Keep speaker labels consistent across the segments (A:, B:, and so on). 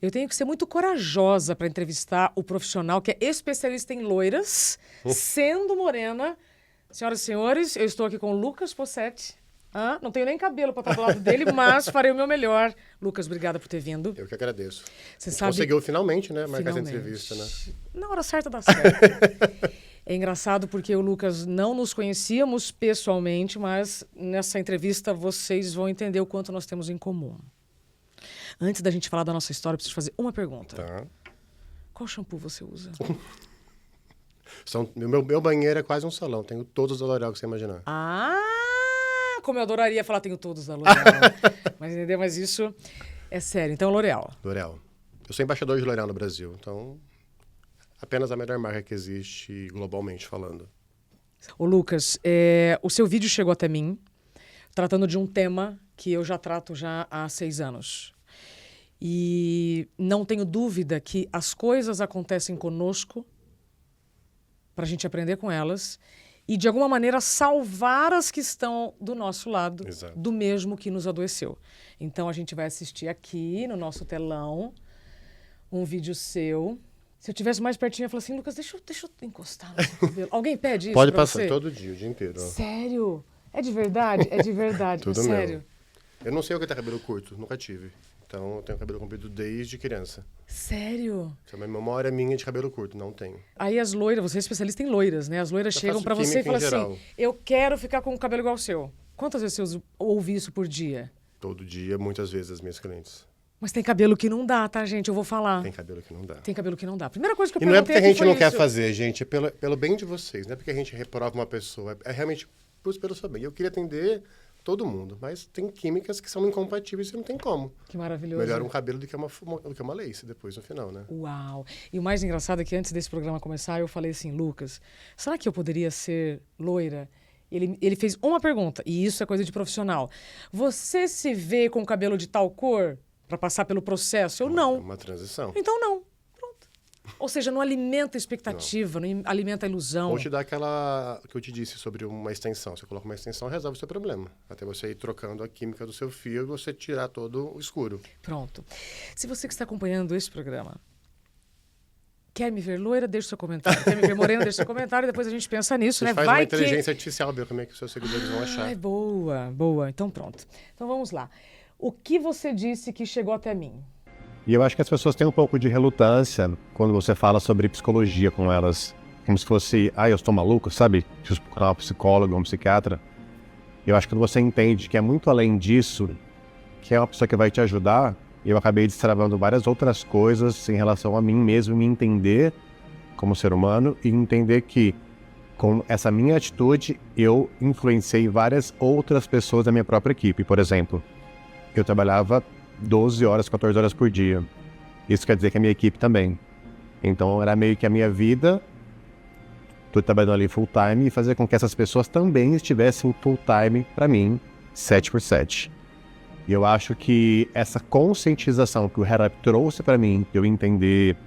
A: Eu tenho que ser muito corajosa para entrevistar o profissional que é especialista em loiras, sendo morena. Senhoras e senhores, eu estou aqui com o Lucas Possetti. Não tenho nem cabelo para estar do lado dele, mas farei o meu melhor. Lucas, obrigada por ter vindo.
B: Eu que agradeço.
A: Você sabe...
B: Conseguiu finalmente, né? Marcar essa
A: Finalmente.
B: entrevista, né?
A: Na hora certa dá certo. É engraçado porque o Lucas não nos conhecíamos pessoalmente, mas nessa entrevista vocês vão entender o quanto nós temos em comum. Antes da gente falar da nossa história, eu preciso fazer uma pergunta.
B: Tá.
A: Qual shampoo você usa?
B: Meu banheiro é quase um salão. Tenho todos da L'Oréal que você imaginar.
A: Como eu adoraria falar, tenho todos da L'Oréal. Mas entendeu? Mas isso é sério. Então, L'Oréal.
B: L'Oréal. Eu sou embaixador de L'Oréal no Brasil, então apenas a melhor marca que existe globalmente falando.
A: Ô, Lucas, o seu vídeo chegou até mim tratando de um tema que eu já trato já há 6 anos. E não tenho dúvida que as coisas acontecem conosco para a gente aprender com elas e, de alguma maneira, salvar as que estão do nosso lado,
B: Exato.
A: do mesmo que nos adoeceu. Então, a gente vai assistir aqui no nosso telão um vídeo seu. Se eu tivesse mais pertinho, eu falaria assim, Lucas, deixa eu encostar no seu cabelo. Alguém pede isso
B: Pode
A: pra
B: passar
A: você?
B: todo dia, o dia inteiro. Ó.
A: Sério? É de verdade? É de verdade.
B: Tudo
A: é sério.
B: meu. Eu não sei o que é ter cabelo curto, nunca tive. Então, eu tenho cabelo comprido desde criança.
A: Sério?
B: Essa é uma memória minha de cabelo curto, não tenho.
A: Aí as loiras, você é especialista em loiras, né? As loiras
B: Eu
A: chegam
B: faço
A: pra você e
B: química
A: falam
B: em geral.
A: assim, eu quero ficar com o cabelo igual ao seu. Quantas vezes você ouve isso por dia?
B: Todo dia, muitas vezes, as minhas clientes.
A: Mas tem cabelo que não dá, tá, gente? Eu vou falar.
B: Tem cabelo que não dá.
A: Tem cabelo que não dá. Primeira coisa que eu
B: E não é
A: perguntei
B: porque a
A: aqui
B: gente
A: foi
B: não quer
A: isso.
B: fazer, gente. É pelo bem de vocês. Não é porque a gente reprova uma pessoa. É realmente pelo seu bem. Eu queria atender todo mundo, mas tem químicas que são incompatíveis e não tem como.
A: Que maravilhoso.
B: Melhor um cabelo do que uma lace depois, no final, né?
A: Uau! E o mais engraçado é que antes desse programa começar, eu falei assim, Lucas, será que eu poderia ser loira? Ele fez uma pergunta, e isso é coisa de profissional. Você se vê com o cabelo de tal cor para passar pelo processo? Eu
B: É
A: não.
B: uma transição.
A: Então não. Pronto. Ou seja, não alimenta a expectativa, não alimenta a ilusão.
B: Ou te dá aquela que eu te disse sobre uma extensão. Você coloca uma extensão, resolve o seu problema. Até você ir trocando a química do seu fio e você tirar todo o escuro.
A: Pronto. Se você que está acompanhando esse programa quer me ver loira, deixa o seu comentário. Quer me ver morena, deixa o seu comentário. Depois a gente pensa nisso,
B: A
A: né?
B: gente faz uma inteligência artificial, ver como é que os seus seguidores vão achar.
A: Ai, boa, boa. Então pronto. Então vamos lá. O que você disse que chegou até mim?
C: E eu acho que as pessoas têm um pouco de relutância quando você fala sobre psicologia com elas. Como se fosse, eu estou maluco, sabe? Preciso procurar uma psicóloga, um psiquiatra. Eu acho que quando você entende que é muito além disso, que é uma pessoa que vai te ajudar, eu acabei destravando várias outras coisas em relação a mim mesmo, me entender como ser humano e entender que com essa minha atitude eu influenciei várias outras pessoas da minha própria equipe. Por exemplo, eu trabalhava 12 horas, 14 horas por dia. Isso quer dizer que a minha equipe também. Então era meio que a minha vida, tô trabalhando ali full time e fazer com que essas pessoas também estivessem full time para mim, 7x7. E eu acho que essa conscientização que o Head Up trouxe para mim, eu entender,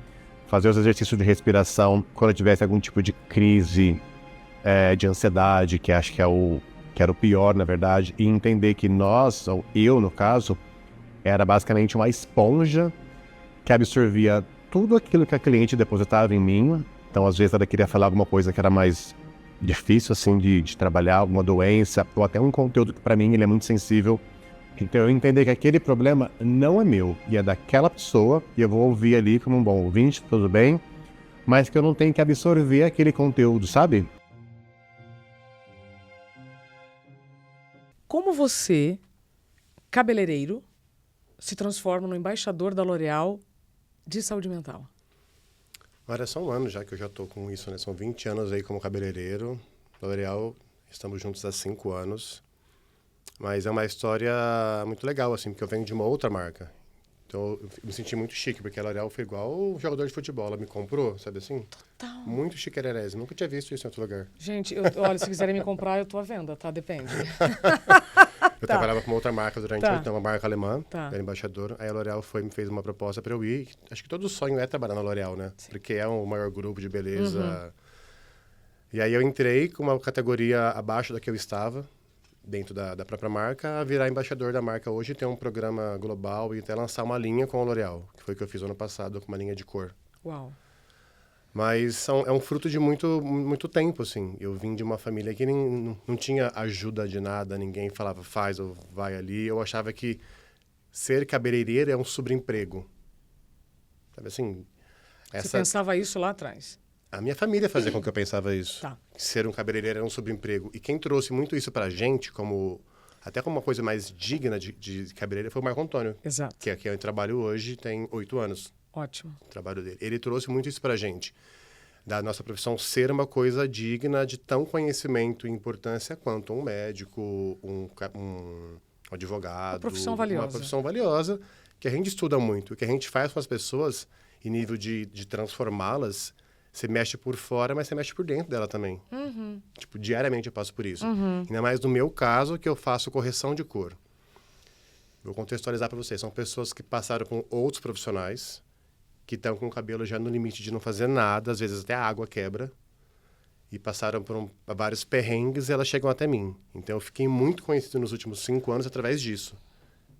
C: fazer os exercícios de respiração quando eu tivesse algum tipo de crise de ansiedade, que acho que era o pior, na verdade, e entender que nós, ou eu no caso, era basicamente uma esponja que absorvia tudo aquilo que a cliente depositava em mim. Então, às vezes, ela queria falar alguma coisa que era mais difícil, assim, de trabalhar, alguma doença, ou até um conteúdo que, para mim, ele é muito sensível. Então, eu entender que aquele problema não é meu, e é daquela pessoa, e eu vou ouvir ali como um bom ouvinte, tudo bem, mas que eu não tenho que absorver aquele conteúdo, sabe?
A: Como você, cabeleireiro, se transforma no embaixador da L'Oréal de saúde mental?
B: Olha, são 1 ano já que eu já estou com isso, né? São 20 anos aí como cabeleireiro. L'Oréal, estamos juntos há 5 anos. Mas é uma história muito legal, assim, porque eu venho de uma outra marca. Então, eu me senti muito chique, porque a L'Oréal foi igual o jogador de futebol. Ela me comprou, sabe assim?
A: Total.
B: Muito chiquererese. Nunca tinha visto isso em outro lugar.
A: Gente, olha, se quiserem me comprar, eu tô à venda, tá? Depende.
B: Eu trabalhava com uma outra marca durante 8 anos, uma marca alemã, era embaixador. Aí a L'Oréal me fez uma proposta para eu ir. Acho que todo sonho é trabalhar na L'Oréal, né? Sim. Porque é o maior grupo de beleza. E aí eu entrei com uma categoria abaixo da que eu estava, dentro da própria marca, a virar embaixador da marca hoje, ter um programa global e até lançar uma linha com a L'Oréal, que foi o que eu fiz ano passado, com uma linha de cor.
A: Uau.
B: Mas é um fruto de muito tempo, assim. Eu vim de uma família que não tinha ajuda de nada, ninguém falava faz ou vai ali. Eu achava que ser cabeleireiro é um subemprego. Sabe assim?
A: Você pensava isso lá atrás?
B: A minha família fazia com que eu pensava isso.
A: Tá.
B: Ser um cabeleireiro era um subemprego. E quem trouxe muito isso pra gente, até como uma coisa mais digna de cabeleireiro, foi o Marco Antônio.
A: Exato.
B: Que aqui eu trabalho hoje, tem 8 anos.
A: Ótimo.
B: O trabalho dele. Ele trouxe muito isso pra gente. Da nossa profissão ser uma coisa digna de tão conhecimento e importância quanto um médico, um advogado.
A: Uma profissão valiosa.
B: Uma profissão valiosa, que a gente estuda muito. O que a gente faz com as pessoas, em nível de transformá-las, você mexe por fora, mas você mexe por dentro dela também.
A: Uhum.
B: Tipo, diariamente eu passo por isso.
A: Uhum.
B: Ainda mais no meu caso, que eu faço correção de cor. Vou contextualizar para vocês. São pessoas que passaram com outros profissionais, que estão com o cabelo já no limite de não fazer nada, às vezes até a água quebra, e passaram por vários perrengues e elas chegam até mim. Então, eu fiquei muito conhecido nos últimos 5 anos através disso.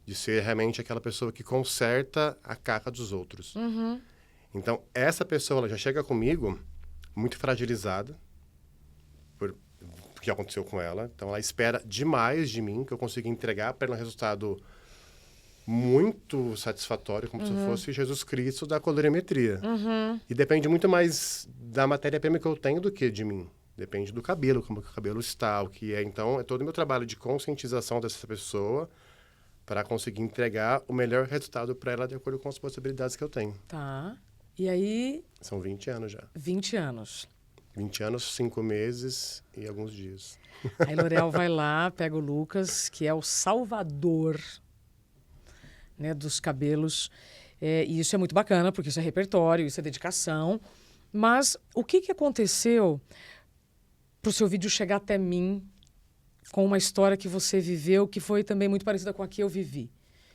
B: De ser realmente aquela pessoa que conserta a caca dos outros.
A: Uhum.
B: Então, essa pessoa ela já chega comigo muito fragilizada por o que aconteceu com ela. Então, ela espera demais de mim, que eu consiga entregar para ela um resultado muito satisfatório, como se eu fosse Jesus Cristo da colorimetria.
A: Uhum.
B: E depende muito mais da matéria-prima que eu tenho do que de mim. Depende do cabelo, como que o cabelo está, o que é. Então, é todo o meu trabalho de conscientização dessa pessoa para conseguir entregar o melhor resultado para ela de acordo com as possibilidades que eu tenho.
A: Tá. E aí...
B: São 20 anos já.
A: 20 anos.
B: 20 anos, 5 meses e alguns dias.
A: Aí L'Oréal vai lá, pega o Lucas, que é o salvador, né, dos cabelos. E isso é muito bacana, porque isso é repertório, isso é dedicação. Mas o que aconteceu para o seu vídeo chegar até mim com uma história que você viveu, que foi também muito parecida com a que eu vivi?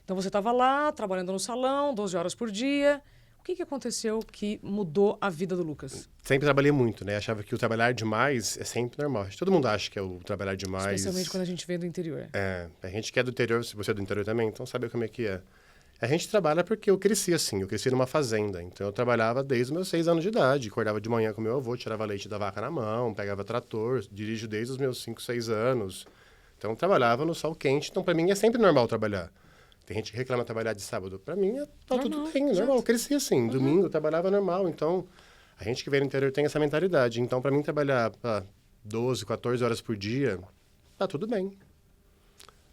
A: Então, você estava lá, trabalhando no salão, 12 horas por dia. O que aconteceu que mudou a vida do Lucas?
B: Sempre trabalhei muito, né? Achava que o trabalhar demais é sempre normal. Todo mundo acha que é o trabalhar demais.
A: Especialmente quando a gente vem do interior.
B: A gente que é do interior, se você é do interior também, então sabe como é que é. A gente trabalha porque eu cresci assim, eu cresci numa fazenda. Então eu trabalhava desde os meus 6 anos de idade. Acordava de manhã com meu avô, tirava leite da vaca na mão, pegava trator, dirijo desde os meus 5, 6 anos. Então eu trabalhava no sol quente, então para mim é sempre normal trabalhar. Tem gente que reclama trabalhar de sábado. Para mim, tá tudo bem, normal. Eu cresci assim, domingo eu trabalhava normal. Então, a gente que veio do interior tem essa mentalidade. Então, para mim, trabalhar 12, 14 horas por dia, tá tudo bem.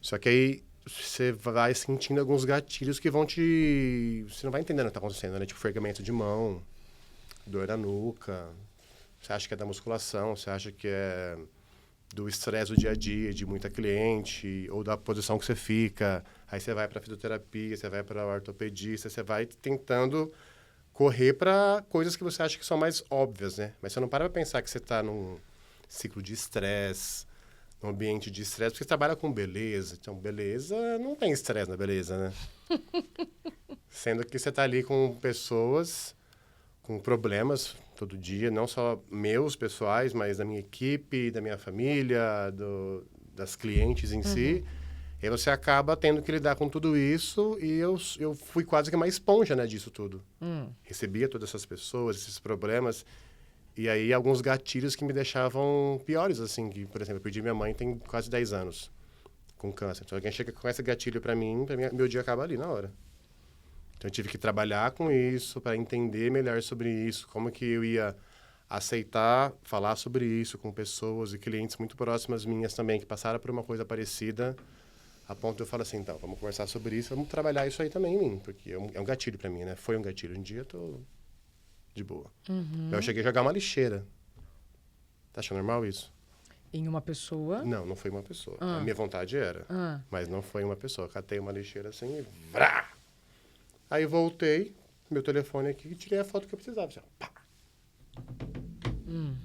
B: Só que aí, você vai sentindo alguns gatilhos que vão te... Você não vai entendendo o que tá acontecendo, né? Tipo, formigamento de mão, dor na nuca. Você acha que é da musculação, você acha que é do estresse do dia a dia, de muita cliente, ou da posição que você fica. Aí você vai para fisioterapia, você vai para o ortopedista, você vai tentando correr para coisas que você acha que são mais óbvias, né? Mas você não para pensar que você está num ciclo de estresse, num ambiente de estresse, porque você trabalha com beleza. Então, beleza, não tem estresse na beleza, né? Sendo que você está ali com pessoas com problemas todo dia, não só meus pessoais, mas da minha equipe, da minha família, das clientes em si. E aí você acaba tendo que lidar com tudo isso e eu fui quase que uma esponja, né, disso tudo. Recebia todas essas pessoas, esses problemas, e aí alguns gatilhos que me deixavam piores, assim, que, por exemplo, eu perdi minha mãe tem quase 10 anos com câncer. Então alguém chega com esse gatilho para mim, meu dia acaba ali na hora. Então, eu tive que trabalhar com isso para entender melhor sobre isso, como que eu ia aceitar falar sobre isso com pessoas e clientes muito próximas minhas também, que passaram por uma coisa parecida, a ponto de eu falar assim, então, vamos conversar sobre isso, vamos trabalhar isso aí também em mim, porque é um gatilho para mim, né? Foi um gatilho. Um dia eu tô de boa. Eu cheguei a jogar uma lixeira. Tá achando normal isso?
A: Em uma pessoa?
B: Não foi uma pessoa. A minha vontade era, mas não foi uma pessoa. Catei uma lixeira assim e... Vrá! Aí voltei, meu telefone aqui, e tirei a foto que eu precisava. Assim, pá.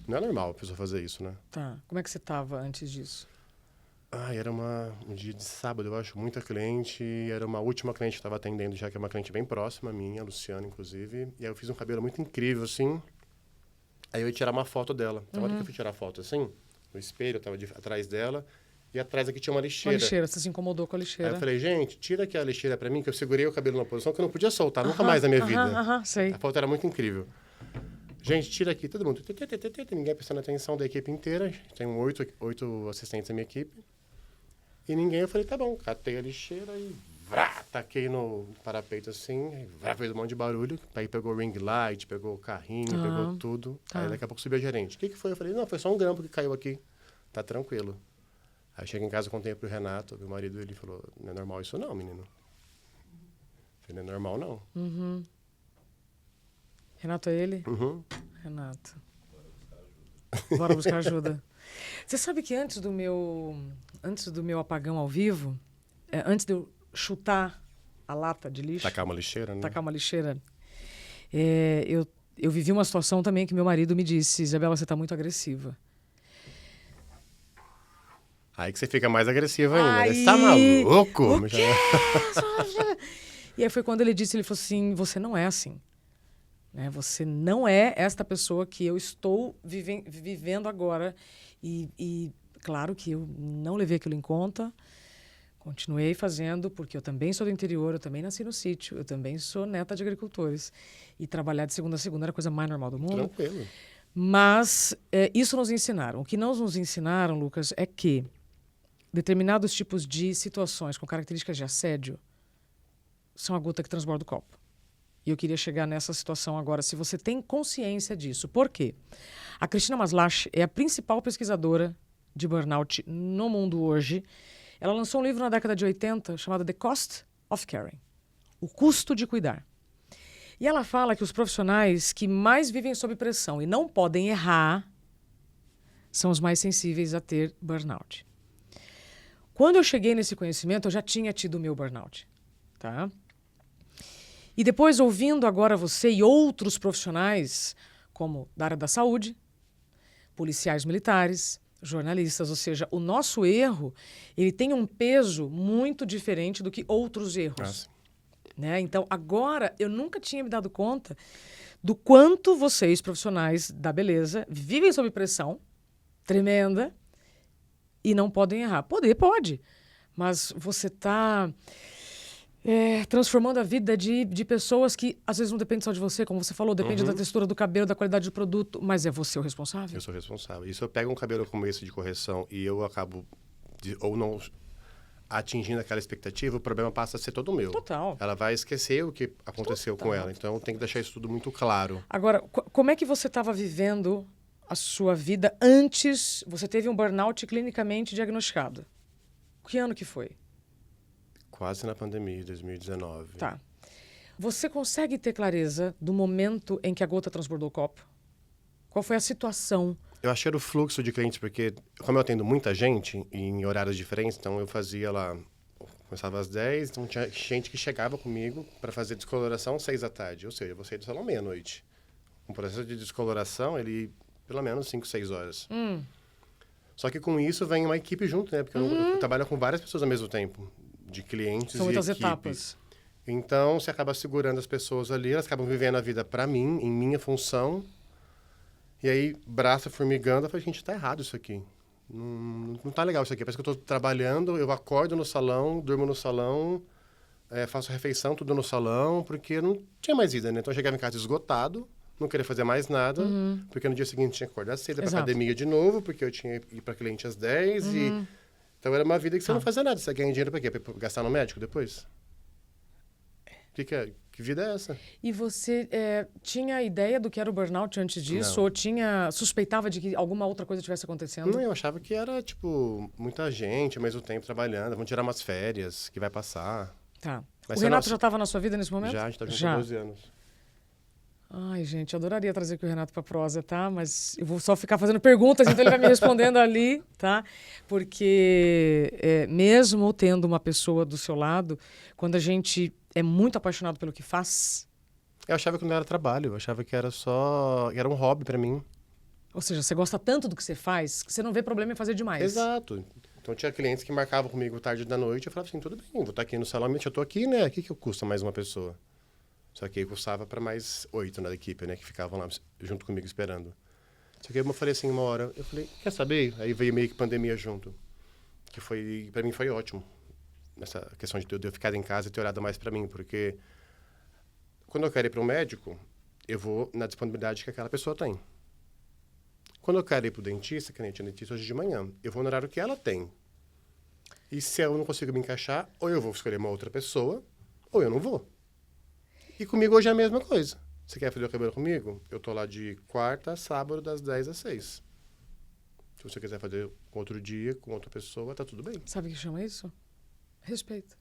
B: Não é normal a pessoa fazer isso, né?
A: Tá. Como é que você estava antes disso?
B: Era um dia de sábado, eu acho, muita cliente. Era uma última cliente que eu estava atendendo, já que é uma cliente bem próxima minha, a Luciana, inclusive. E aí eu fiz um cabelo muito incrível, assim. Aí eu ia tirar uma foto dela. Então, na hora que eu fui tirar a foto, assim, no espelho, eu estava atrás dela. e atrás aqui tinha uma
A: Com a
B: lixeira.
A: lixeira, você se incomodou com a lixeira.
B: Aí eu falei, gente, tira aqui a lixeira pra mim, que eu segurei o cabelo numa posição que eu não podia soltar nunca mais na minha vida.
A: Sei.
B: A foto era muito incrível. Gente, tira aqui, todo mundo. Ninguém prestando atenção da equipe inteira. Tem 8 assistentes da minha equipe. E ninguém, eu falei, tá bom. Catei a lixeira e taquei no parapeito assim. Fez um monte de barulho. Aí pegou o ring light, pegou o carrinho, pegou tudo.
A: Tá.
B: Aí daqui a pouco subiu a gerente. O que foi? Eu falei, não, foi só um grampo que caiu aqui. Tá tranquilo. Aí cheguei em casa, contei pro Renato, meu marido, ele falou, não é normal isso não, menino. Eu falei, não é normal não.
A: Renato é ele?
B: Uhum.
A: Renato. Bora buscar ajuda. Você sabe que antes do meu apagão ao vivo, antes de eu chutar a lata de lixo,
B: Tacar uma lixeira, né?
A: eu vivi uma situação também que meu marido me disse, Isabela, você está muito agressiva.
B: Aí que você fica mais agressiva ainda, né?
A: Aí...
B: Você tá maluco?
A: O quê? E aí foi quando ele disse, ele falou assim, você não é assim. Né? Você não é esta pessoa que eu estou vivendo agora. E claro que eu não levei aquilo em conta, continuei fazendo, porque eu também sou do interior, eu também nasci no sítio, eu também sou neta de agricultores. E trabalhar de segunda a segunda era a coisa mais normal do mundo.
B: Tranquilo.
A: Mas isso nos ensinaram. O que não nos ensinaram, Lucas, é que determinados tipos de situações com características de assédio são a gota que transborda o copo. E eu queria chegar nessa situação agora, se você tem consciência disso. Por quê? A Cristina Maslach é a principal pesquisadora de burnout no mundo hoje. Ela lançou um livro na década de 80 chamado The Cost of Caring, O Custo de Cuidar. E ela fala que os profissionais que mais vivem sob pressão e não podem errar são os mais sensíveis a ter burnout. Quando eu cheguei nesse conhecimento, eu já tinha tido o meu burnout, tá? E depois, ouvindo agora você e outros profissionais, como da área da saúde, policiais militares, jornalistas, ou seja, o nosso erro, ele tem um peso muito diferente do que outros erros. Né? Então, agora, eu nunca tinha me dado conta do quanto vocês, profissionais da beleza, vivem sob pressão tremenda e não podem errar. Pode, mas você está transformando a vida de pessoas que, às vezes, não depende só de você, como você falou, depende da textura do cabelo, da qualidade do produto, mas é você o responsável?
B: Eu sou responsável. E se eu pego um cabelo como esse de correção e eu acabo ou não atingindo aquela expectativa, o problema passa a ser todo meu.
A: Total.
B: Ela vai esquecer o que aconteceu com ela. Então, tem que deixar isso tudo muito claro.
A: Agora, como é que você estava vivendo a sua vida antes? Você teve um burnout clinicamente diagnosticado. Que ano que foi?
B: Quase na pandemia, 2019.
A: Tá. Você consegue ter clareza do momento em que a gota transbordou o copo? Qual foi a situação?
B: Eu achei o fluxo de clientes, porque como eu atendo muita gente em horários diferentes, então eu fazia lá, começava às 10, então tinha gente que chegava comigo para fazer descoloração às 6 da tarde, ou seja, eu vou sair do salão meia-noite. Um processo de descoloração, ele, pelo menos 5, 6 horas. Só que com isso vem uma equipe junto, né? Porque eu trabalho com várias pessoas ao mesmo tempo, de clientes
A: São
B: e
A: muitas
B: equipe.
A: etapas.
B: Então, você acaba segurando as pessoas ali, elas acabam vivendo a vida para mim, em minha função. E aí, braço formigando, eu falei, gente, tá errado isso aqui. Não tá legal isso aqui. Parece que eu tô trabalhando, eu acordo no salão, durmo no salão, faço refeição, tudo no salão, porque não tinha mais vida, né? Então, eu chegava em casa esgotado, não queria fazer mais nada, porque no dia seguinte tinha que acordar cedo pra academia de novo, porque eu tinha que ir pra cliente às 10 e... Então, era uma vida que você não fazia nada. Você ganha dinheiro pra quê? Pra gastar no médico depois? Que vida é essa?
A: E você tinha ideia do que era o burnout antes disso?
B: Não.
A: Ou suspeitava de que alguma outra coisa estivesse acontecendo?
B: Não, eu achava que era, tipo, muita gente ao mesmo tempo trabalhando. Vamos tirar umas férias, que vai passar.
A: Tá.
B: Mas
A: o Renato já estava na sua vida nesse momento?
B: Já, a gente tá junto
A: Já.
B: há 12 anos.
A: Ai, gente, eu adoraria trazer aqui o Renato para prosa, tá? Mas eu vou só ficar fazendo perguntas, então ele vai me respondendo ali, tá? Porque mesmo tendo uma pessoa do seu lado, quando a gente é muito apaixonado pelo que faz...
B: Eu achava que não era trabalho, eu achava que era era um hobby pra mim.
A: Ou seja, você gosta tanto do que você faz, que você não vê problema em fazer demais.
B: Exato. Então tinha clientes que marcavam comigo tarde da noite, eu falava assim, tudo bem, vou estar aqui no salão, eu tô aqui, né? O que custa mais uma pessoa? Só que aí custava para mais 8 na equipe, né? Que ficavam lá junto comigo esperando. Só que aí eu falei assim, uma hora, eu falei, quer saber? Aí veio meio que pandemia junto. que para mim foi ótimo. Essa questão de eu ficar em casa e ter olhado mais para mim, porque quando eu quero ir para um médico, eu vou na disponibilidade que aquela pessoa tem. Quando eu quero ir para o dentista, que nem tinha dentista hoje de manhã, eu vou no horário que ela tem. E se eu não consigo me encaixar, ou eu vou escolher uma outra pessoa, ou eu não vou. E comigo hoje é a mesma coisa. Você quer fazer o cabelo comigo? Eu tô lá de quarta a sábado, das 10 às 6. Se você quiser fazer outro dia, com outra pessoa, tá tudo bem.
A: Sabe o que chama isso? Respeito.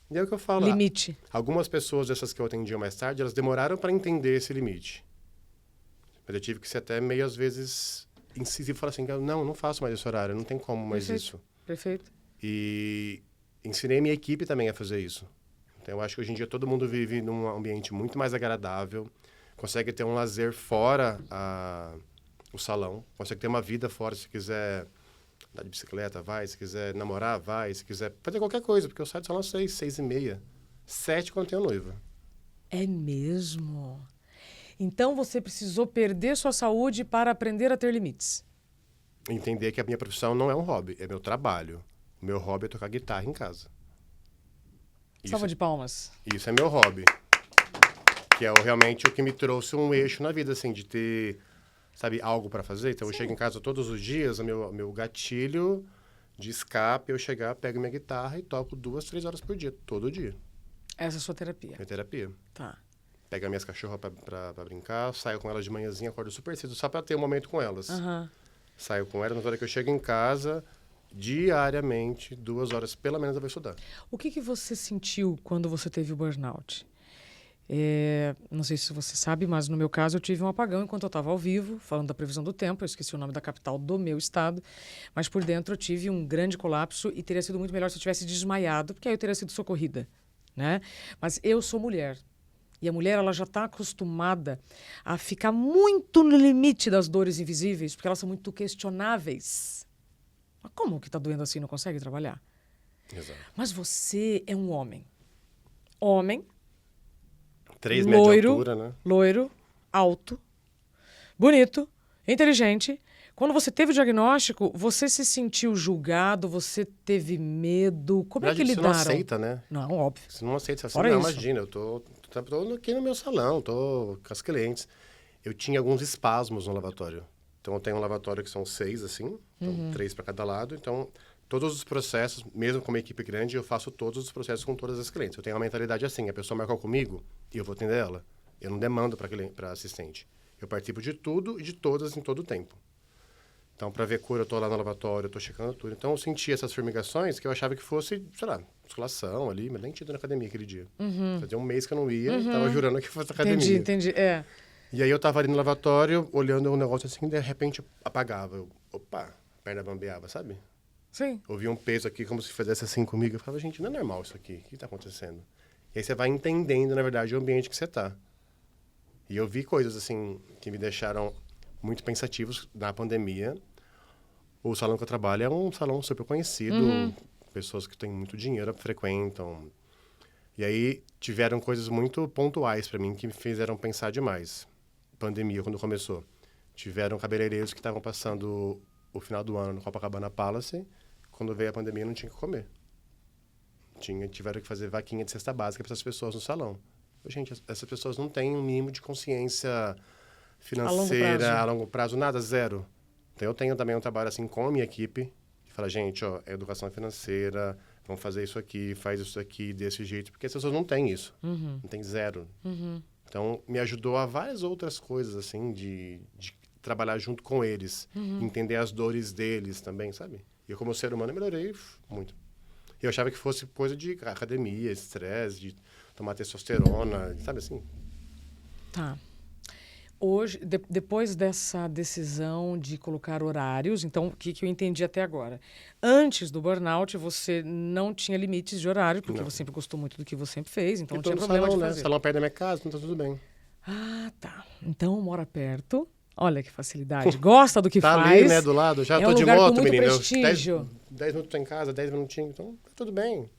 B: E é o que eu falo.
A: Limite.
B: Algumas pessoas dessas que eu atendia mais tarde, elas demoraram para entender esse limite. Mas eu tive que ser até meio, às vezes, incisivo e falar assim, não faço mais esse horário, não tem como mais isso.
A: Perfeito.
B: E ensinei minha equipe também a fazer isso. Então, eu acho que hoje em dia todo mundo vive num ambiente muito mais agradável, consegue ter um lazer fora o salão, consegue ter uma vida fora, se quiser andar de bicicleta, vai, se quiser namorar, vai, se quiser fazer qualquer coisa, porque eu saio do salão às 6, 6h30, 7 quando tenho noiva.
A: É mesmo? Então você precisou perder sua saúde para aprender a ter limites.
B: Entender que a minha profissão não é um hobby, é meu trabalho. O meu hobby é tocar guitarra em casa.
A: Salva de palmas.
B: Isso é meu hobby. Que é realmente o que me trouxe um eixo na vida, assim, de ter, sabe, algo para fazer. Então, eu chego em casa todos os dias, o meu gatilho de escape, eu chegar, pego minha guitarra e toco 2, 3 horas por dia, todo dia.
A: Essa é a sua terapia.
B: Minha terapia.
A: Tá.
B: Pego as minhas cachorras pra brincar, saio com elas de manhãzinha, acordo super cedo, só pra ter um momento com elas. Saio com elas, na hora que eu chego em casa, diariamente, 2 horas pelo menos eu vou estudar.
A: O que você sentiu quando você teve o burnout? Não sei se você sabe, mas no meu caso eu tive um apagão enquanto eu estava ao vivo, falando da previsão do tempo. Eu esqueci o nome da capital do meu estado, mas por dentro eu tive um grande colapso e teria sido muito melhor se eu tivesse desmaiado, porque aí eu teria sido socorrida, né? Mas eu sou mulher. E a mulher, ela já está acostumada a ficar muito no limite das dores invisíveis, porque elas são muito questionáveis. Mas como que está doendo assim e não consegue trabalhar?
B: Exato.
A: Mas você é um homem. Homem,
B: 3 metros de altura, né?
A: loiro, alto, bonito, inteligente. Quando você teve o diagnóstico, você se sentiu julgado? Você teve medo? Como é que lidaram?
B: Você não aceita, né?
A: Não, óbvio.
B: Você não aceita. Assim,
A: Fora
B: não,
A: isso.
B: imagina, eu tô aqui no meu salão, tô com as clientes. Eu tinha alguns espasmos no lavatório. Então, eu tenho um lavatório que são 6, assim, então 3 para cada lado. Então, todos os processos, mesmo com uma equipe grande, eu faço todos os processos com todas as clientes. Eu tenho uma mentalidade assim, a pessoa marcou comigo e eu vou atender ela. Eu não demando para assistente. Eu participo de tudo e de todas em todo o tempo. Então, para ver cura, eu tô lá no lavatório, eu tô checando tudo. Então, eu senti essas formigações que eu achava que fosse, sei lá, musculação ali, mas nem tinha ido na academia aquele dia. Fazia um mês que eu não ia, tava jurando que fosse na academia.
A: Entendi.
B: E aí eu tava ali no lavatório, olhando um negócio assim, de repente apagava. Opa, a perna bambeava, sabe?
A: Sim.
B: Ouvia um peso aqui, como se fizesse assim comigo. Eu falava, gente, não é normal isso aqui. O que tá acontecendo? E aí você vai entendendo, na verdade, o ambiente que você tá. E eu vi coisas, assim, que me deixaram muito pensativos na pandemia. O salão que eu trabalho é um salão super conhecido. Pessoas que têm muito dinheiro frequentam. E aí tiveram coisas muito pontuais para mim que me fizeram pensar demais. Pandemia, quando começou. Tiveram cabeleireiros que estavam passando o final do ano no Copacabana Palace. Quando veio a pandemia, não tinha o que comer. Tiveram que fazer vaquinha de cesta básica para essas pessoas no salão. Gente, essas pessoas não têm um mínimo de consciência financeira a longo prazo, nada, zero. Então, eu tenho também um trabalho assim com a minha equipe, que fala, gente, ó, é educação financeira, vamos fazer isso aqui, faz isso aqui, desse jeito, porque as pessoas não têm isso, não tem zero. Então, me ajudou a várias outras coisas, assim, de trabalhar junto com eles, entender as dores deles também, sabe? E eu, como ser humano, eu melhorei muito. E eu achava que fosse coisa de academia, estresse, de tomar testosterona, sabe assim?
A: Tá. Hoje, depois dessa decisão de colocar horários, então, o que eu entendi até agora? Antes do burnout, você não tinha limites de horário, porque você sempre gostou muito do que você sempre fez, então não tinha problema de fazer.
B: Salão perto da minha casa, então tá tudo bem.
A: Ah, tá. Então, mora perto. Olha que facilidade. Gosta do que
B: tá
A: faz.
B: Tá ali, né, do lado. Já
A: é
B: tô
A: um
B: de
A: lugar
B: moto,
A: com muito
B: menino.
A: Prestígio.
B: 10 minutos tô em casa, 10 minutinhos, então tá tudo bem.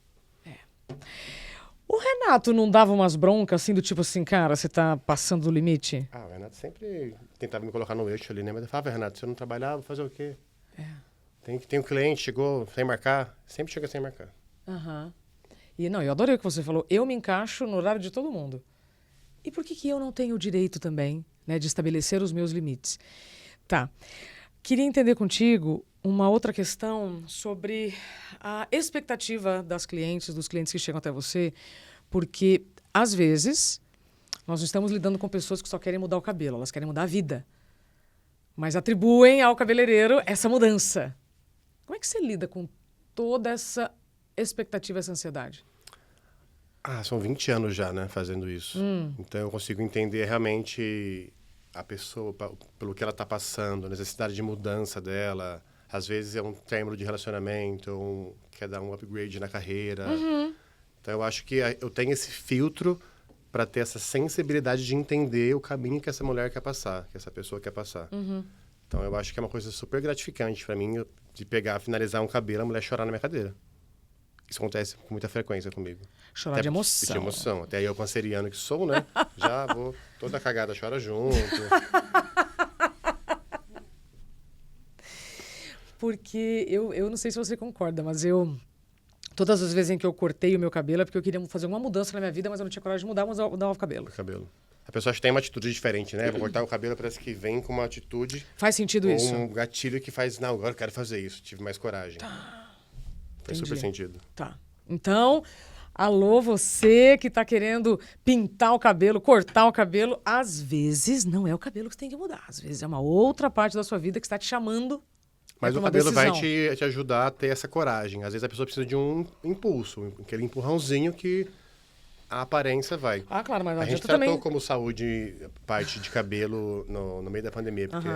A: O Renato não dava umas broncas assim, do tipo assim, cara, você tá passando do limite?
B: O Renato sempre tentava me colocar no eixo ali, né? Mas eu falava, Renato, se eu não trabalhar, vou fazer o quê? Tem um cliente, chegou sem marcar, sempre chega sem marcar.
A: Aham. E não, eu adorei o que você falou. Eu me encaixo no horário de todo mundo. E por que eu não tenho o direito também, né, de estabelecer os meus limites? Tá. Queria entender contigo uma outra questão sobre a expectativa das clientes, dos clientes que chegam até você, porque, às vezes, nós estamos lidando com pessoas que só querem mudar o cabelo, elas querem mudar a vida, mas atribuem ao cabeleireiro essa mudança. Como é que você lida com toda essa expectativa, essa ansiedade?
B: São 20 anos já, né, fazendo isso. Então eu consigo entender realmente a pessoa, pelo que ela está passando, a necessidade de mudança dela. Às vezes é um término de relacionamento, ou quer dar um upgrade na carreira. Então eu acho que eu tenho esse filtro para ter essa sensibilidade de entender o caminho que essa mulher quer passar, que essa pessoa quer passar. Então eu acho que é uma coisa super gratificante para mim de pegar, finalizar um cabelo, a mulher chorar na minha cadeira. Isso acontece com muita frequência comigo.
A: Chorar de emoção.
B: De emoção. Até eu, canceriano que sou, né? Já vou toda cagada, chora junto.
A: Porque eu não sei se você concorda, mas todas as vezes em que eu cortei o meu cabelo é porque eu queria fazer uma mudança na minha vida, mas eu não tinha coragem de mudar, mas eu mudava o cabelo.
B: A pessoa acha que tem uma atitude diferente, né? Vou cortar o cabelo, parece que vem com uma atitude...
A: Faz sentido isso?
B: Ou um gatilho que faz, não, agora eu quero fazer isso, tive mais coragem. Faz super sentido.
A: Tá. Então, alô, você que tá querendo pintar o cabelo, cortar o cabelo, às vezes não é o cabelo que você tem que mudar. Às vezes é uma outra parte da sua vida que está te chamando.
B: Mas o cabelo vai te ajudar a ter essa coragem. Às vezes a pessoa precisa de um impulso, aquele empurrãozinho que a aparência vai.
A: Claro, mas não
B: a gente
A: adianta
B: tratou
A: também...
B: como saúde parte de cabelo no meio da pandemia, porque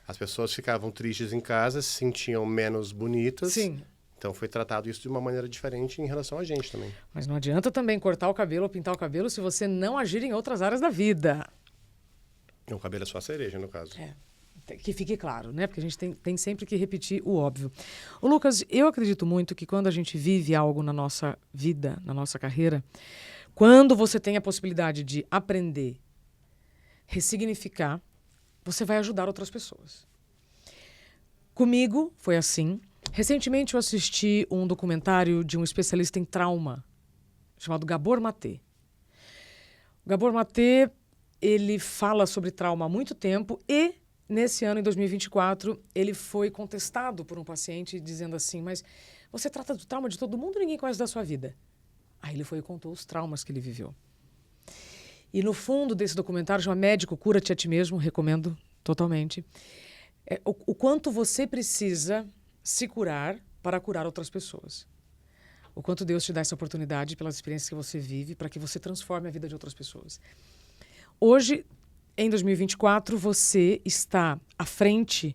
B: as pessoas ficavam tristes em casa, se sentiam menos bonitas.
A: Sim.
B: Então foi tratado isso de uma maneira diferente em relação a gente também.
A: Mas não adianta também cortar o cabelo ou pintar o cabelo se você não agir em outras áreas da vida.
B: O cabelo é só a cereja, no caso.
A: Que fique claro, né? Porque a gente tem sempre que repetir o óbvio. Ô, Lucas, eu acredito muito que quando a gente vive algo na nossa vida, na nossa carreira, quando você tem a possibilidade de aprender, ressignificar, você vai ajudar outras pessoas. Comigo foi assim. Recentemente eu assisti um documentário de um especialista em trauma, chamado Gabor Maté. O Gabor Maté, ele fala sobre trauma há muito tempo e, nesse ano, em 2024, ele foi contestado por um paciente dizendo assim, mas você trata do trauma de todo mundo e ninguém conhece da sua vida. Aí ele foi e contou os traumas que ele viveu. E no fundo desse documentário, chama Médico, Cura-te a Ti Mesmo, recomendo totalmente, o quanto você precisa se curar para curar outras pessoas. O quanto Deus te dá essa oportunidade pelas experiências que você vive para que você transforme a vida de outras pessoas. Hoje, em 2024, você está à frente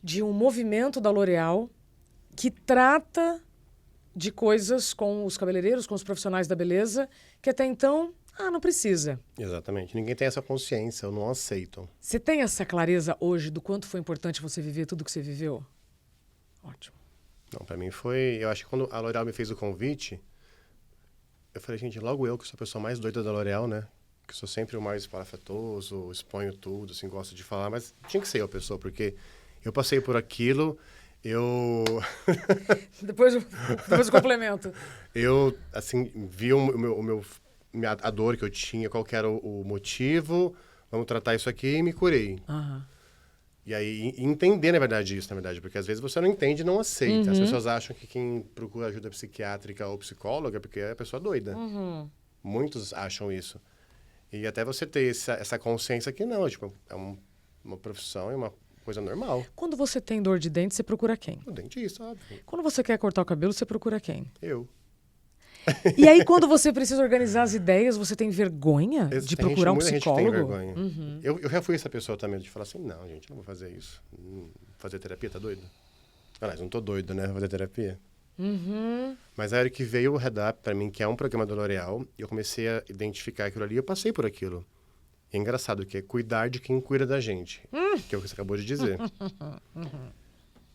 A: de um movimento da L'Oréal que trata de coisas com os cabeleireiros, com os profissionais da beleza, que até então, não precisa.
B: Exatamente. Ninguém tem essa consciência, ou não aceitam.
A: Você tem essa clareza hoje do quanto foi importante você viver tudo que você viveu? Ótimo.
B: Não, pra mim foi... Eu acho que quando a L'Oréal me fez o convite, eu falei, gente, logo eu, que sou a pessoa mais doida da L'Oréal, né? Que sou sempre o mais palafetoso, exponho tudo, assim, gosto de falar, mas tinha que ser eu a pessoa, porque eu passei por aquilo,
A: Depois o complemento.
B: Eu, assim, vi a dor que eu tinha, qual que era o motivo, vamos tratar isso aqui e me curei. E aí, entender, na verdade, isso, porque às vezes você não entende e não aceita. As pessoas acham que quem procura ajuda psiquiátrica ou psicóloga é porque é a pessoa doida. Muitos acham isso. E até você ter essa consciência que não, tipo, é uma profissão, é uma coisa normal.
A: Quando você tem dor de dente, você procura quem?
B: O dentista, óbvio.
A: Quando você quer cortar o cabelo, você procura quem?
B: Eu.
A: E aí, quando você precisa organizar as ideias, você tem vergonha de procurar um psicólogo?
B: Muita gente tem vergonha. Eu já fui essa pessoa também, de falar assim, não, gente, não vou fazer isso. Fazer terapia, tá doido? Aliás, não tô doido, né? Fazer terapia. Mas a hora que veio o Redap pra mim, que é um programa da L'Oréal, eu comecei a identificar aquilo ali, eu passei por aquilo. E é engraçado que é cuidar de quem cuida da gente, que é o que você acabou de dizer.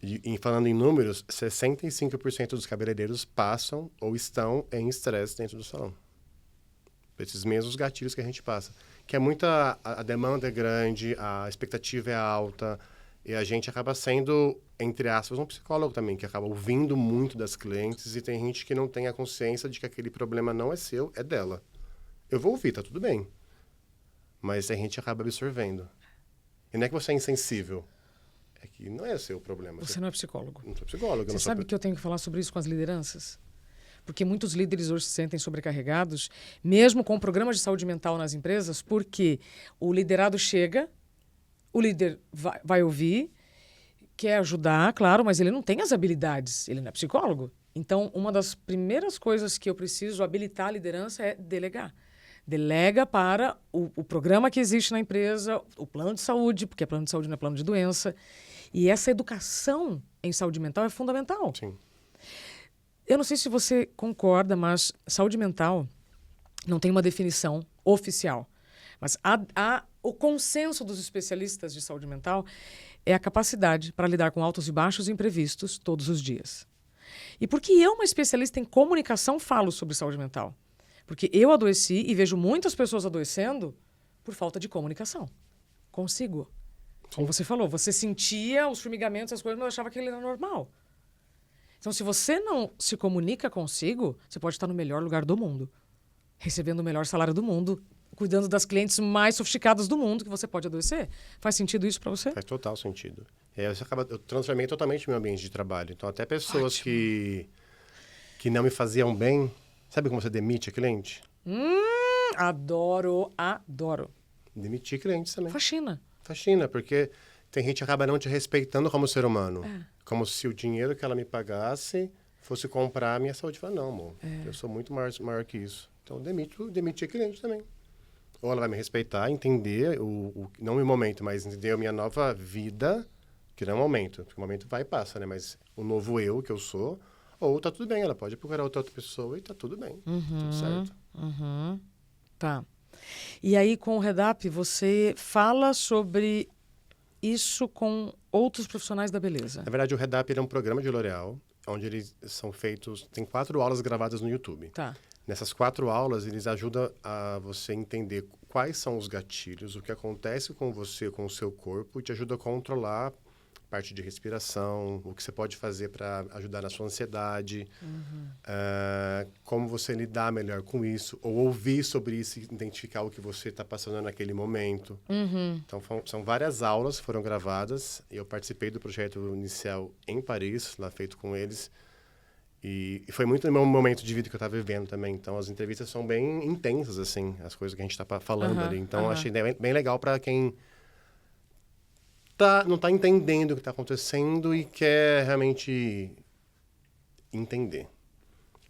B: E falando em números, 65% dos cabeleireiros passam ou estão em estresse dentro do salão. Esses mesmos gatilhos que a gente passa. Que é muita... A demanda é grande, a expectativa é alta, E a gente acaba sendo, entre aspas, um psicólogo também, que acaba ouvindo muito das clientes e tem gente que não tem a consciência de que aquele problema não é seu, é dela. Eu vou ouvir, tá tudo bem. Mas a gente acaba absorvendo. E não é que você é insensível. É que não é seu problema.
A: Você não é psicólogo.
B: Não sou psicólogo.
A: Você sabe que eu tenho que falar sobre isso com as lideranças? Porque muitos líderes hoje se sentem sobrecarregados, mesmo com programas de saúde mental nas empresas, porque o liderado chega, o líder vai ouvir, quer ajudar, claro, mas ele não tem as habilidades, ele não é psicólogo. Então, uma das primeiras coisas que eu preciso habilitar a liderança é delegar. Delega para o programa que existe na empresa, o plano de saúde, porque plano de saúde não é plano de doença. E essa educação em saúde mental é fundamental.
B: Sim.
A: Eu não sei se você concorda, mas saúde mental não tem uma definição oficial. Mas o consenso dos especialistas de saúde mental é a capacidade para lidar com altos e baixos imprevistos todos os dias. E porque eu, uma especialista em comunicação, falo sobre saúde mental? Porque eu adoeci e vejo muitas pessoas adoecendo por falta de comunicação consigo. Como você falou, você sentia os formigamentos, as coisas, mas achava que ele era normal. Então, se você não se comunica consigo, você pode estar no melhor lugar do mundo, recebendo o melhor salário do mundo, cuidando das clientes mais sofisticadas do mundo, que você pode adoecer. Faz sentido isso para você?
B: Faz total sentido. Eu transformei totalmente meu ambiente de trabalho. Então, até pessoas que não me faziam bem, sabe como você demite a cliente?
A: Adoro.
B: Demitir clientes também.
A: Faxina,
B: porque tem gente que acaba não te respeitando como ser humano. Como se o dinheiro que ela me pagasse fosse comprar a minha saúde. Fala, não, amor, eu sou muito maior que isso. Então, demitir cliente também. Ou ela vai me respeitar, entender, não o momento, mas entender a minha nova vida, que não é um momento, porque o momento vai e passa, né? Mas o novo eu que eu sou, ou tá tudo bem, ela pode procurar outra pessoa e tá tudo bem, tudo certo.
A: Tá. E aí, com o Redap, você fala sobre isso com outros profissionais da beleza?
B: Na verdade, o Redap é um programa de L'Oréal, onde eles são feitos... Tem 4 aulas gravadas no YouTube.
A: Tá.
B: Nessas 4 aulas, eles ajudam a você entender quais são os gatilhos, o que acontece com você, com o seu corpo, e te ajuda a controlar a parte de respiração, o que você pode fazer para ajudar na sua ansiedade, como você lidar melhor com isso, ou ouvir sobre isso e identificar o que você está passando naquele momento. Então, são várias aulas que foram gravadas, e eu participei do projeto inicial em Paris, lá feito com eles, e foi muito no meu momento de vida que eu estava vivendo também. Então, as entrevistas são bem intensas, assim, as coisas que a gente está falando ali. Então, achei bem legal para quem não está entendendo o que está acontecendo e quer realmente entender.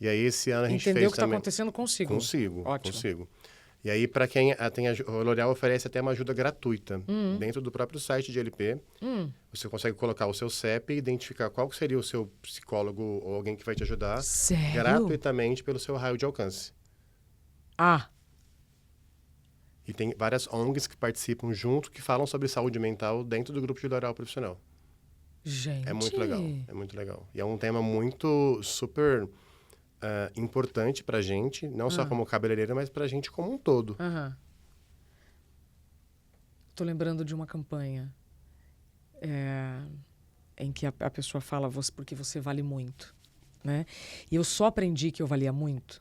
B: E aí, esse ano a gente
A: Entender
B: fez
A: o que está
B: também...
A: acontecendo consigo.
B: Ótimo. Consigo. E aí, para quem o L'Oréal oferece até uma ajuda gratuita. Dentro do próprio site de LP, você consegue colocar o seu CEP e identificar qual seria o seu psicólogo ou alguém que vai te ajudar.
A: Sério?
B: Gratuitamente pelo seu raio de alcance. E tem várias ONGs que participam junto, que falam sobre saúde mental dentro do grupo de L'Oréal profissional.
A: Gente.
B: É muito legal. E é um tema muito super importante pra gente, não só como cabeleireira, mas pra gente como um todo.
A: Tô lembrando de uma campanha em que a pessoa fala porque você vale muito, né? E eu só aprendi que eu valia muito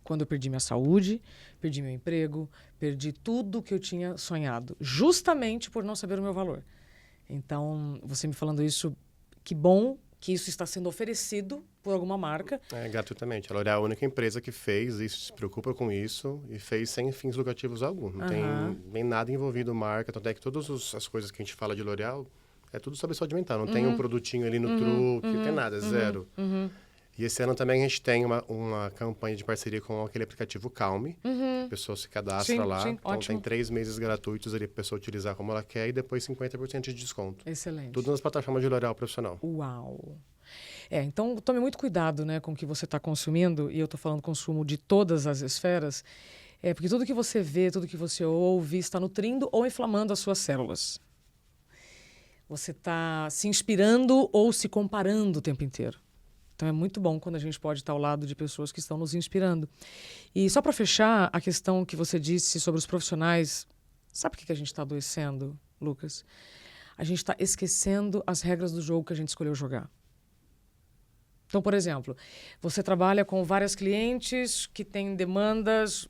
A: quando eu perdi minha saúde, perdi meu emprego, perdi tudo que eu tinha sonhado, justamente por não saber o meu valor. Então, você me falando isso, que bom que isso está sendo oferecido por alguma marca.
B: Gratuitamente. A L'Oréal é a única empresa que fez isso, se preocupa com isso e fez sem fins lucrativos algum. Não tem nem nada envolvido marca, tanto é que todas as coisas que a gente fala de L'Oréal é tudo sobre saúde mental. Não tem um produtinho ali no truque, não tem nada, zero. E esse ano também a gente tem uma campanha de parceria com aquele aplicativo Calme. A pessoa se cadastra lá. Então
A: ótimo.
B: tem 3 meses gratuitos ali para a pessoa utilizar como ela quer e depois 50% de desconto.
A: Excelente.
B: Tudo nas plataformas de L'Oréal profissional.
A: Uau! Então tome muito cuidado, né, com o que você está consumindo, e eu estou falando consumo de todas as esferas, porque tudo que você vê, tudo que você ouve está nutrindo ou inflamando as suas células. Você está se inspirando ou se comparando o tempo inteiro. Então é muito bom quando a gente pode estar ao lado de pessoas que estão nos inspirando. E só para fechar a questão que você disse sobre os profissionais, sabe por que a gente está adoecendo, Lucas? a gente está esquecendo as regras do jogo que a gente escolheu jogar. Então, por exemplo, você trabalha com várias clientes que têm demandas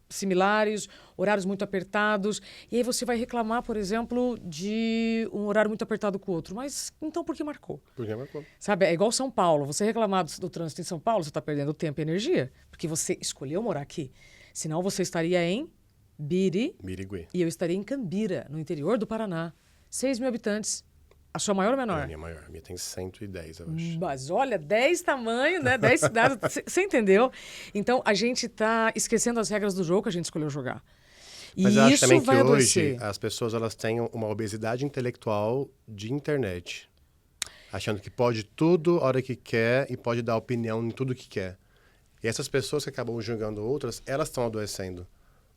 A: similares, horários muito apertados, e aí você vai reclamar, por exemplo, de um horário muito apertado com o outro. Mas então por que marcou?
B: Por que marcou?
A: Sabe, é igual São Paulo. Você reclamar do trânsito em São Paulo, você está perdendo tempo e energia, porque você escolheu morar aqui. Senão você estaria em
B: Birigui.
A: E eu estaria em Cambira, no interior do Paraná. 6 mil habitantes. A sua maior ou menor?
B: A minha maior. A minha tem 110, eu acho.
A: Mas olha, 10 tamanhos, né? 10 cidades. Você entendeu? Então, a gente está esquecendo as regras do jogo que a gente escolheu jogar.
B: Mas
A: e
B: eu acho
A: isso
B: também que
A: vai
B: hoje
A: adoecer.
B: as pessoas elas têm uma obesidade intelectual de internet. Achando que pode tudo a hora que quer e pode dar opinião em tudo que quer. E essas pessoas que acabam julgando outras, elas estão adoecendo.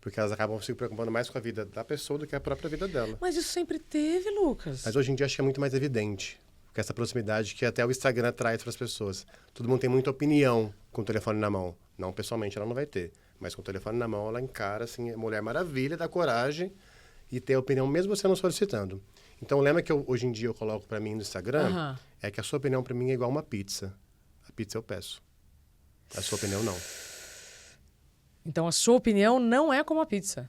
B: Porque elas acabam se preocupando mais com a vida da pessoa do que a própria vida dela.
A: Mas isso sempre teve, Lucas.
B: Mas hoje em dia acho que é muito mais evidente. Porque essa proximidade que até o Instagram traz para as pessoas. Todo mundo tem muita opinião com o telefone na mão. Não, pessoalmente ela não vai ter. Mas com o telefone na mão ela encara, assim, Mulher Maravilha, dá coragem e ter opinião mesmo você não solicitando. Então lembra que hoje em dia eu coloco para mim no Instagram, é que a sua opinião para mim é igual uma pizza. A pizza eu peço. A sua opinião não.
A: Então, a sua opinião não é como a pizza.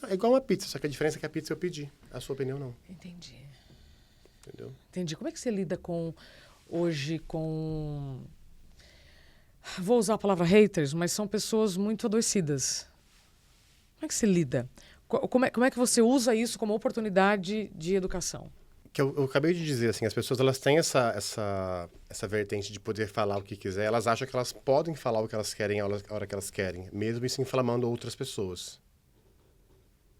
B: É igual uma pizza, só que a diferença é que a pizza eu pedi. A sua opinião não.
A: Entendi.
B: Entendeu?
A: Entendi. Como é que você lida hoje com... Vou usar a palavra haters, mas são pessoas muito adoecidas. Como é que você lida? Como é que você usa isso como oportunidade de educação?
B: Que eu acabei de dizer, assim, as pessoas elas têm essa vertente de poder falar o que quiser. Elas acham que elas podem falar o que elas querem a hora que elas querem, mesmo isso inflamando outras pessoas.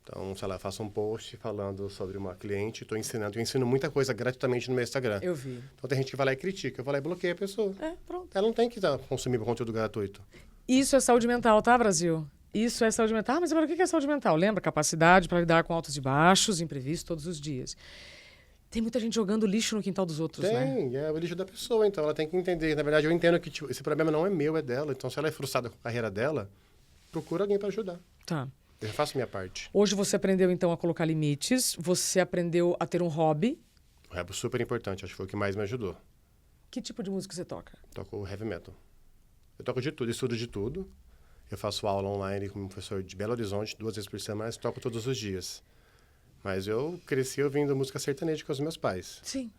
B: Então, sei lá, eu faço um post falando sobre uma cliente, estou ensinando. Eu ensino muita coisa gratuitamente no meu Instagram.
A: Eu vi.
B: Então, tem gente que vai lá e critica. Eu vou lá e bloqueio a pessoa.
A: Pronto.
B: Ela não tem que consumir conteúdo gratuito.
A: Isso é saúde mental, tá, Brasil? Isso é saúde mental. Mas agora, o que é saúde mental? Lembra? Capacidade para lidar com altos e baixos, imprevistos todos os dias. Tem muita gente jogando lixo no quintal dos outros, né?
B: Tem, é o lixo da pessoa, então ela tem que entender. Na verdade, eu entendo que tipo, esse problema não é meu, é dela. Então, se ela é frustrada com a carreira dela, procura alguém para ajudar.
A: Tá.
B: Eu já faço minha parte.
A: Hoje você aprendeu, então, a colocar limites. Você aprendeu a ter um hobby.
B: O rap é super importante, acho que foi o que mais me ajudou.
A: Que tipo de música você toca?
B: Toco heavy metal. Eu toco de tudo, estudo de tudo. Eu faço aula online como professor de Belo Horizonte 2 vezes por semana, mas toco todos os dias. Mas eu cresci ouvindo música sertaneja com os meus pais.
A: Sim.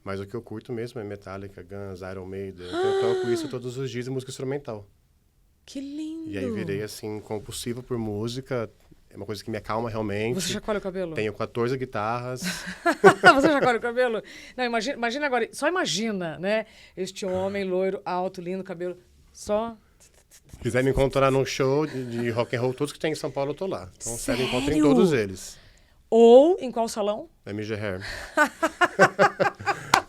B: Mas o que eu curto mesmo é Metallica, Guns, Iron Maiden. Então eu toco isso todos os dias em música instrumental.
A: Que lindo!
B: E aí virei, assim, compulsivo por música. É uma coisa que me acalma realmente.
A: Você chacoalha o cabelo?
B: Tenho 14 guitarras.
A: Você chacoalha o cabelo? Não, imagina agora, só imagina, né? Este homem loiro, alto, lindo, cabelo, só...
B: Se quiser me encontrar num show de rock and roll, todos que tem em São Paulo, eu tô lá. Então você me encontra em
A: Sério?
B: todos eles.
A: Ou em qual salão?
B: Na MG Hair.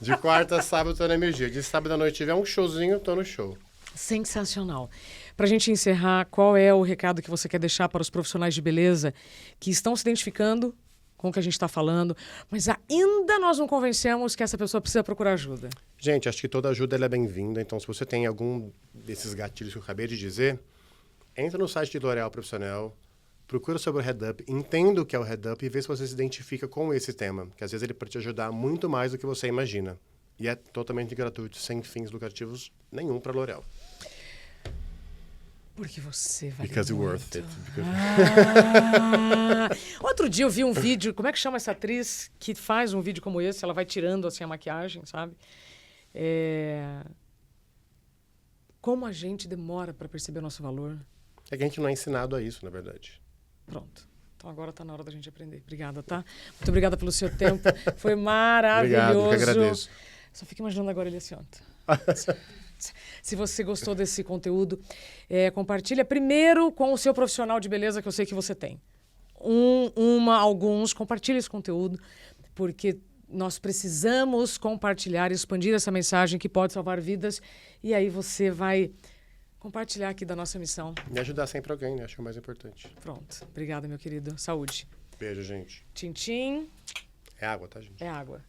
B: De quarta a sábado, tô na MG. De sábado à noite, tiver um showzinho, tô no show.
A: Sensacional. Para a gente encerrar, qual é o recado que você quer deixar para os profissionais de beleza que estão se identificando com o que a gente está falando, mas ainda nós não convencemos que essa pessoa precisa procurar ajuda?
B: Gente, acho que toda ajuda ela é bem-vinda. Então, se você tem algum desses gatilhos que eu acabei de dizer, entra no site de L'Oréal Profissional, procura sobre o Head Up, entenda o que é o Head Up e vê se você se identifica com esse tema, que às vezes ele pode te ajudar muito mais do que você imagina. E é totalmente gratuito, sem fins lucrativos nenhum para L'Oréal.
A: Porque você vai.
B: Because you're worth it.
A: Outro dia eu vi um vídeo, como é que chama essa atriz que faz um vídeo como esse? Ela vai tirando assim a maquiagem, sabe? Como a gente demora para perceber o nosso valor.
B: É que a gente não é ensinado a isso, na verdade.
A: Pronto. Então agora está na hora da gente aprender. Obrigada, tá? Muito obrigada pelo seu tempo. Foi maravilhoso.
B: Obrigado, eu que agradeço.
A: Só fico imaginando agora ele assim, ó. Se você gostou desse conteúdo, compartilha primeiro com o seu profissional de beleza, que eu sei que você tem. Alguns, compartilha esse conteúdo, porque nós precisamos compartilhar, expandir essa mensagem que pode salvar vidas. E aí você vai compartilhar aqui da nossa missão.
B: Me ajudar sempre alguém, né? Acho que é o mais importante.
A: Pronto. Obrigada, meu querido. Saúde.
B: Beijo, gente.
A: Tchim, tchim.
B: É água, tá, gente?
A: É água.